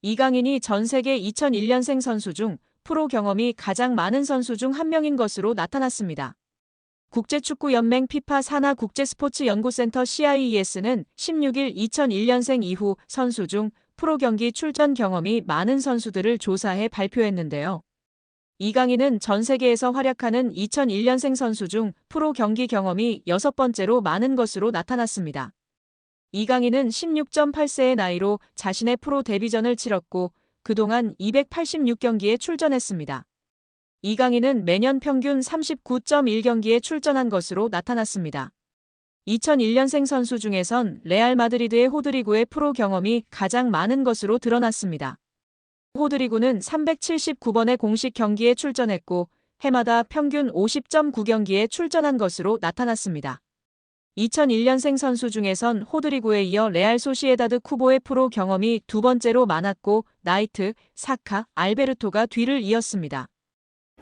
이강인이 전 세계 2001년생 선수 중 프로 경험이 가장 많은 선수 중 한 명인 것으로 나타났습니다. 국제축구연맹 피파 산하 국제스포츠연구센터 CIES는 16일 2001년생 이후 선수 중 프로 경기 출전 경험이 많은 선수들을 조사해 발표했는데요. 이강인은 전 세계에서 활약하는 2001년생 선수 중 프로 경기 경험이 6번째로 많은 것으로 나타났습니다. 이강인은 16.8세의 나이로 자신의 프로 데뷔전을 치렀고 그동안 286경기에 출전했습니다. 이강인은 매년 평균 39.1경기에 출전한 것으로 나타났습니다. 2001년생 선수 중에선 레알 마드리드의 호드리구의 프로 경험이 가장 많은 것으로 드러났습니다. 호드리구는 379번의 공식 경기에 출전했고 해마다 평균 50.9경기에 출전한 것으로 나타났습니다. 2001년생 선수 중에선 호드리구에 이어 레알 소시에다드 쿠보의 프로 경험이 두 번째로 많았고 나이트, 사카, 알베르토가 뒤를 이었습니다.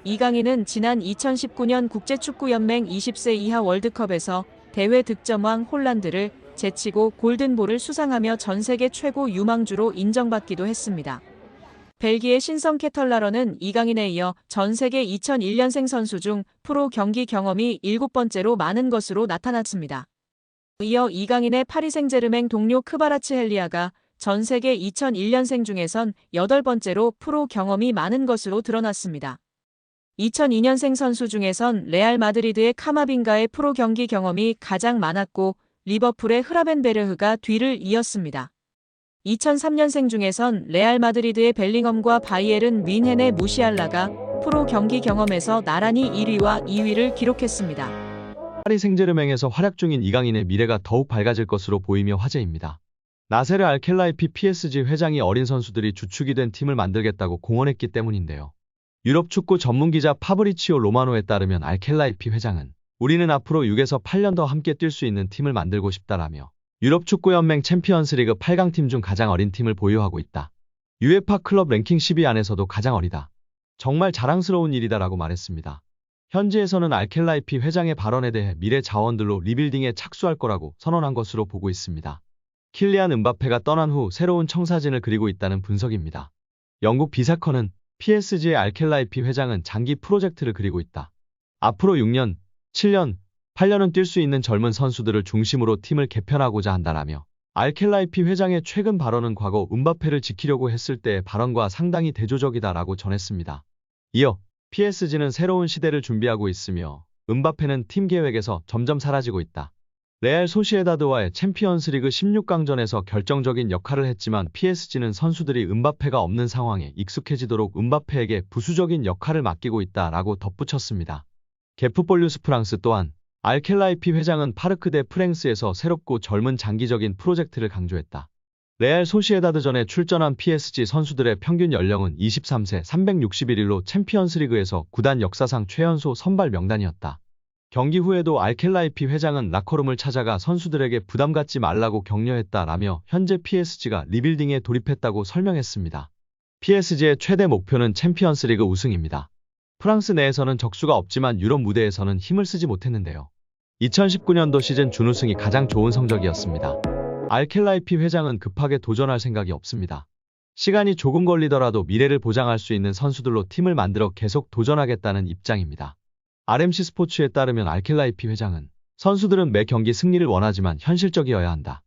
이강인은 지난 2019년 국제축구연맹 20세 이하 월드컵에서 대회 득점왕 홀란드를 제치고 골든볼을 수상하며 전 세계 최고 유망주로 인정받기도 했습니다. 벨기에 신성 케털라러는 이강인에 이어 전 세계 2001년생 선수 중 프로 경기 경험이 7번째로 많은 것으로 나타났습니다. 이어 이강인의 파리 생제르맹 동료 크바라츠헬리아가 전 세계 2001년생 중에선 8번째로 프로 경험이 많은 것으로 드러났습니다. 2002년생 선수 중에선 레알 마드리드의 카마빙가의 프로 경기 경험이 가장 많았고 리버풀의 흐라벤베르흐가 뒤를 이었습니다. 2003년생 중에선 레알 마드리드의 벨링엄과 바이에른 뮌헨의 무시알라가 프로 경기 경험에서 나란히 1위와 2위를 기록했습니다. 파리 생제르맹에서 활약 중인 이강인의 미래가 더욱 밝아질 것으로 보이며 화제입니다. 나세르 알켈라이피 PSG 회장이 어린 선수들이 주축이 된 팀을 만들겠다고 공언했기 때문인데요. 유럽 축구 전문기자 파브리치오 로마노에 따르면 알켈라이피 회장은 우리는 앞으로 6에서 8년 더 함께 뛸 수 있는 팀을 만들고 싶다라며 유럽 축구연맹 챔피언스리그 8강팀 중 가장 어린 팀을 보유하고 있다. UEFA 클럽 랭킹 10위 안에서도 가장 어리다. 정말 자랑스러운 일이다라고 말했습니다. 현지에서는 알켈라이피 회장의 발언에 대해 미래 자원들로 리빌딩에 착수할 거라고 선언한 것으로 보고 있습니다. 킬리안 음바페가 떠난 후 새로운 청사진을 그리고 있다는 분석입니다. 영국 비사커는 PSG의 알켈라이피 회장은 장기 프로젝트를 그리고 있다. 앞으로 6년, 7년, 8년은 뛸 수 있는 젊은 선수들을 중심으로 팀을 개편하고자 한다라며 알켈라이피 회장의 최근 발언은 과거 음바페를 지키려고 했을 때의 발언과 상당히 대조적이다라고 전했습니다. 이어 PSG는 새로운 시대를 준비하고 있으며 음바페는 팀 계획에서 점점 사라지고 있다. 레알 소시에다드와의 챔피언스리그 16강전에서 결정적인 역할을 했지만 PSG는 선수들이 음바페가 없는 상황에 익숙해지도록 음바페에게 부수적인 역할을 맡기고 있다라고 덧붙였습니다. 게프폴뉴스 프랑스 또한 알켈라이피 회장은 파르크 데 프랭스에서 새롭고 젊은 장기적인 프로젝트를 강조했다. 레알 소시에다드전에 출전한 PSG 선수들의 평균 연령은 23세 361일로 챔피언스리그에서 구단 역사상 최연소 선발 명단이었다. 경기 후에도 알켈라이피 회장은 라커룸을 찾아가 선수들에게 부담 갖지 말라고 격려했다라며 현재 PSG가 리빌딩에 돌입했다고 설명했습니다. PSG의 최대 목표는 챔피언스리그 우승입니다. 프랑스 내에서는 적수가 없지만 유럽 무대에서는 힘을 쓰지 못했는데요. 2019년도 시즌 준우승이 가장 좋은 성적이었습니다. 알켈라이피 회장은 급하게 도전할 생각이 없습니다. 시간이 조금 걸리더라도 미래를 보장할 수 있는 선수들로 팀을 만들어 계속 도전하겠다는 입장입니다. RMC 스포츠에 따르면 알켈라이피 회장은 선수들은 매 경기 승리를 원하지만 현실적이어야 한다.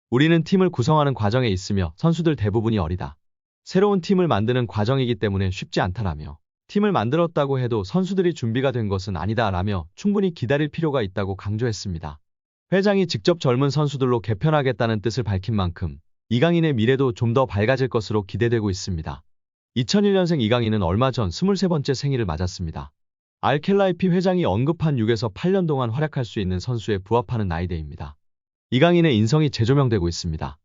우리는 팀을 구성하는 과정에 있으며 선수들 대부분이 어리다. 새로운 팀을 만드는 과정이기 때문에 쉽지 않다라며 팀을 만들었다고 해도 선수들이 준비가 된 것은 아니다라며 충분히 기다릴 필요가 있다고 강조했습니다. 회장이 직접 젊은 선수들로 개편하겠다는 뜻을 밝힌 만큼 이강인의 미래도 좀 더 밝아질 것으로 기대되고 있습니다. 2001년생 이강인은 얼마 전 23번째 생일을 맞았습니다. 알켈라이피 회장이 언급한 6에서 8년 동안 활약할 수 있는 선수에 부합하는 나이대입니다. 이강인의 인성이 재조명되고 있습니다.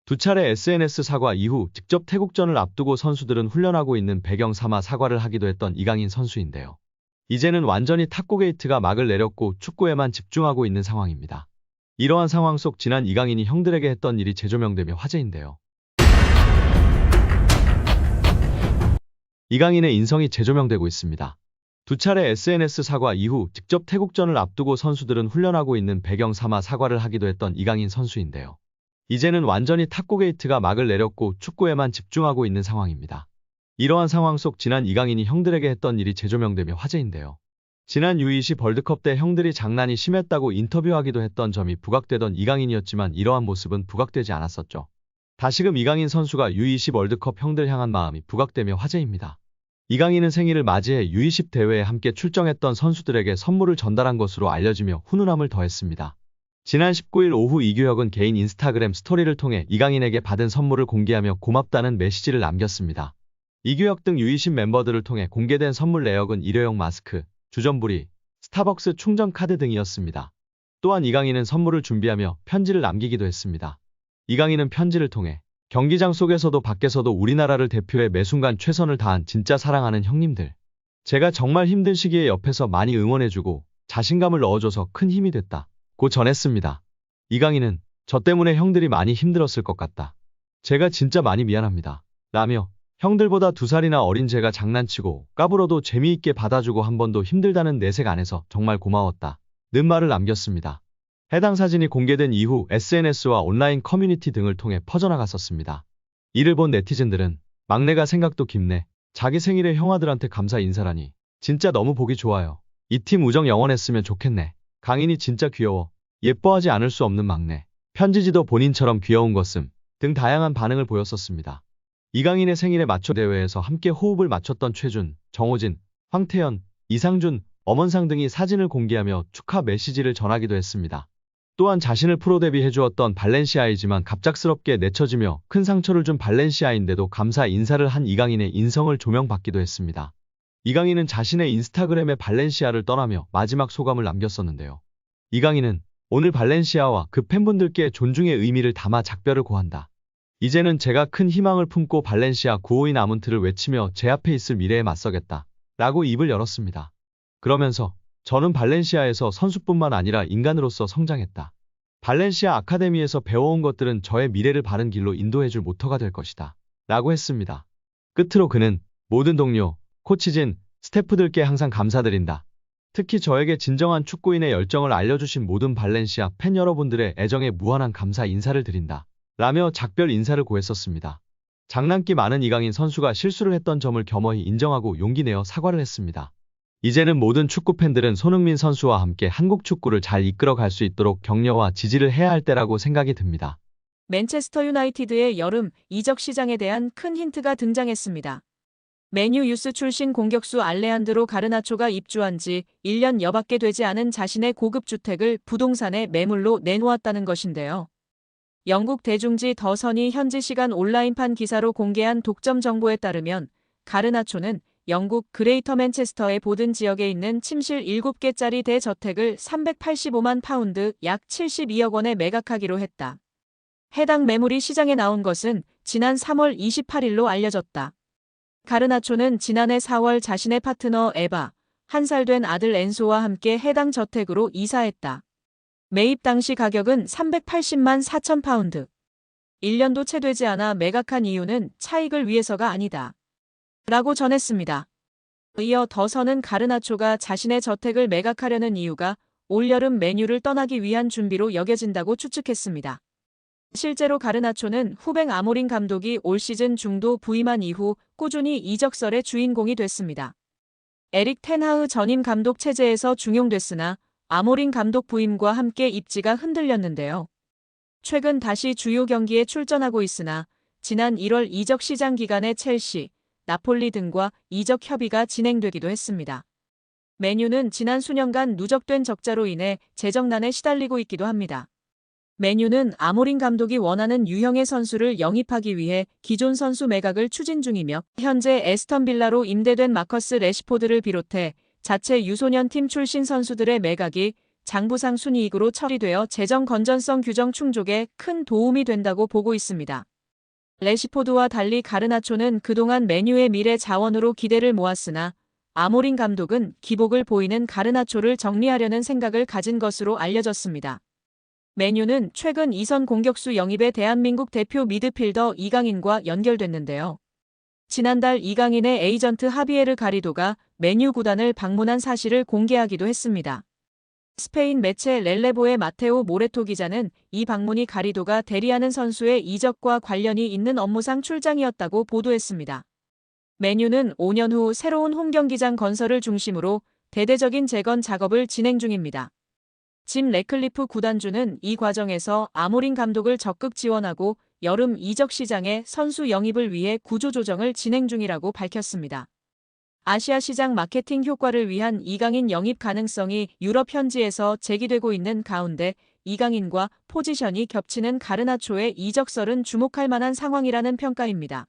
두 차례 SNS 사과 이후 직접 태국전을 앞두고 선수들은 훈련하고 있는 배경 삼아 사과를 하기도 했던 이강인 선수인데요. 이제는 완전히 탁구 게이트가 막을 내렸고 축구에만 집중하고 있는 상황입니다. 이러한 상황 속 지난 이강인이 형들에게 했던 일이 재조명되며 화제인데요. 이강인의 인성이 재조명되고 있습니다. 두 차례 SNS 사과 이후 직접 태국전을 앞두고 선수들은 훈련하고 있는 배경 삼아 사과를 하기도 했던 이강인 선수인데요. 이제는 완전히 탁구 게이트가 막을 내렸고 축구에만 집중하고 있는 상황입니다. 이러한 상황 속 지난 이강인이 형들에게 했던 일이 재조명되며 화제인데요. 지난 U20 월드컵 때 형들이 장난이 심했다고 인터뷰하기도 했던 점이 부각되던 이강인이었지만 이러한 모습은 부각되지 않았었죠. 다시금 이강인 선수가 U20 월드컵 형들 향한 마음이 부각되며 화제입니다. 이강인은 생일을 맞이해 U20 대회에 함께 출정했던 선수들에게 선물을 전달한 것으로 알려지며 훈훈함을 더했습니다. 지난 19일 오후 이규혁은 개인 인스타그램 스토리를 통해 이강인에게 받은 선물을 공개하며 고맙다는 메시지를 남겼습니다. 이규혁 등 U20 멤버들을 통해 공개된 선물 내역은 일회용 마스크, 주전부리, 스타벅스 충전 카드 등이었습니다. 또한 이강인은 선물을 준비하며 편지를 남기기도 했습니다. 이강인은 편지를 통해 경기장 속에서도 밖에서도 우리나라를 대표해 매순간 최선을 다한 진짜 사랑하는 형님들. 제가 정말 힘든 시기에 옆에서 많이 응원해주고 자신감을 넣어줘서 큰 힘이 됐다. 고 전했습니다. 이강인은 저 때문에 형들이 많이 힘들었을 것 같다. 제가 진짜 많이 미안합니다. 라며 형들보다 2살이나 어린 제가 장난치고 까불어도 재미있게 받아주고 한 번도 힘들다는 내색 안에서 정말 고마웠다. 는 말을 남겼습니다. 해당 사진이 공개된 이후 SNS와 온라인 커뮤니티 등을 통해 퍼져나갔었습니다. 이를 본 네티즌들은 막내가 생각도 깊네. 자기 생일에 형아들한테 감사 인사라니. 진짜 너무 보기 좋아요. 이 팀 우정 영원했으면 좋겠네. 강인이 진짜 귀여워. 예뻐하지 않을 수 없는 막내. 편지지도 본인처럼 귀여운 것음 등 다양한 반응을 보였었습니다. 이강인의 생일에 맞춰 대회에서 함께 호흡을 맞췄던 최준, 정호진, 황태현, 이상준, 엄원상 등이 사진을 공개하며 축하 메시지를 전하기도 했습니다. 또한 자신을 프로 데뷔해주었던 발렌시아이지만 갑작스럽게 내쳐지며 큰 상처를 준 발렌시아인데도 감사 인사를 한 이강인의 인성을 조명받기도 했습니다. 이강인은 자신의 인스타그램에 발렌시아를 떠나며 마지막 소감을 남겼었는데요. 이강인은 오늘 발렌시아와 그 팬분들께 존중의 의미를 담아 작별을 고한다. 이제는 제가 큰 희망을 품고 발렌시아 952 아문트를 외치며 제 앞에 있을 미래에 맞서겠다. 라고 입을 열었습니다. 그러면서 저는 발렌시아에서 선수뿐만 아니라 인간으로서 성장했다. 발렌시아 아카데미에서 배워온 것들은 저의 미래를 바른 길로 인도해줄 모터가 될 것이다. 라고 했습니다. 끝으로 그는 모든 동료, 코치진, 스태프들께 항상 감사드린다. 특히 저에게 진정한 축구인의 열정을 알려주신 모든 발렌시아 팬 여러분들의 애정에 무한한 감사 인사를 드린다. 라며 작별 인사를 고했었습니다. 장난기 많은 이강인 선수가 실수를 했던 점을 겸허히 인정하고 용기 내어 사과를 했습니다. 이제는 모든 축구 팬들은 손흥민 선수와 함께 한국 축구를 잘 이끌어갈 수 있도록 격려와 지지를 해야 할 때라고 생각이 듭니다. 맨체스터 유나이티드의 여름 이적 시장에 대한 큰 힌트가 등장했습니다. 맨유 유스 출신 공격수 알레한드로 가르나초가 입주한 지 1년 여밖에 되지 않은 자신의 고급 주택을 부동산에 매물로 내놓았다는 것인데요. 영국 대중지 더 선이 현지 시간 온라인판 기사로 공개한 독점 정보에 따르면 가르나초는 영국 그레이터 맨체스터의 보든 지역에 있는 침실 7개짜리 대저택을 385만 파운드 약 72억 원에 매각하기로 했다. 해당 매물이 시장에 나온 것은 지난 3월 28일로 알려졌다. 가르나초는 지난해 4월 자신의 파트너 에바, 1살 된 아들 엔소와 함께 해당 저택으로 이사했다. 매입 당시 가격은 380만 4천 파운드. 1년도 채 되지 않아 매각한 이유는 차익을 위해서가 아니다. 라고 전했습니다. 이어 더선은 가르나초가 자신의 저택을 매각하려는 이유가 올여름 맨유를 떠나기 위한 준비로 여겨진다고 추측했습니다. 실제로 가르나초는 후배 아모린 감독이 올 시즌 중도 부임한 이후 꾸준히 이적설의 주인공이 됐습니다. 에릭 텐하흐 전임 감독 체제에서 중용됐으나 아모린 감독 부임과 함께 입지가 흔들렸는데요. 최근 다시 주요 경기에 출전하고 있으나 지난 1월 이적 시장 기간에 첼시, 나폴리 등과 이적 협의가 진행되기도 했습니다. 맨유는 지난 수년간 누적된 적자로 인해 재정난에 시달리고 있기도 합니다. 맨유는 아모린 감독이 원하는 유형의 선수를 영입하기 위해 기존 선수 매각을 추진 중이며 현재 에스턴 빌라로 임대된 마커스 레시포드를 비롯해 자체 유소년 팀 출신 선수들의 매각이 장부상 순이익으로 처리되어 재정 건전성 규정 충족에 큰 도움이 된다고 보고 있습니다. 레시포드와 달리 가르나초는 그동안 맨유의 미래 자원으로 기대를 모았으나 아모린 감독은 기복을 보이는 가르나초를 정리하려는 생각을 가진 것으로 알려졌습니다. 맨유는 최근 2선 공격수 영입에 대한민국 대표 미드필더 이강인과 연결됐는데요. 지난달 이강인의 에이전트 하비에르 가리도가 맨유 구단을 방문한 사실을 공개하기도 했습니다. 스페인 매체 렐레보의 마테오 모레토 기자는 이 방문이 가리도가 대리하는 선수의 이적과 관련이 있는 업무상 출장이었다고 보도했습니다. 맨유는 5년 후 새로운 홈경기장 건설을 중심으로 대대적인 재건 작업을 진행 중입니다. 짐 레클리프 구단주는 이 과정에서 아모린 감독을 적극 지원하고 여름 이적 시장에 선수 영입을 위해 구조조정을 진행 중이라고 밝혔습니다. 아시아 시장 마케팅 효과를 위한 이강인 영입 가능성이 유럽 현지에서 제기되고 있는 가운데 이강인과 포지션이 겹치는 가르나초의 이적설은 주목할 만한 상황이라는 평가입니다.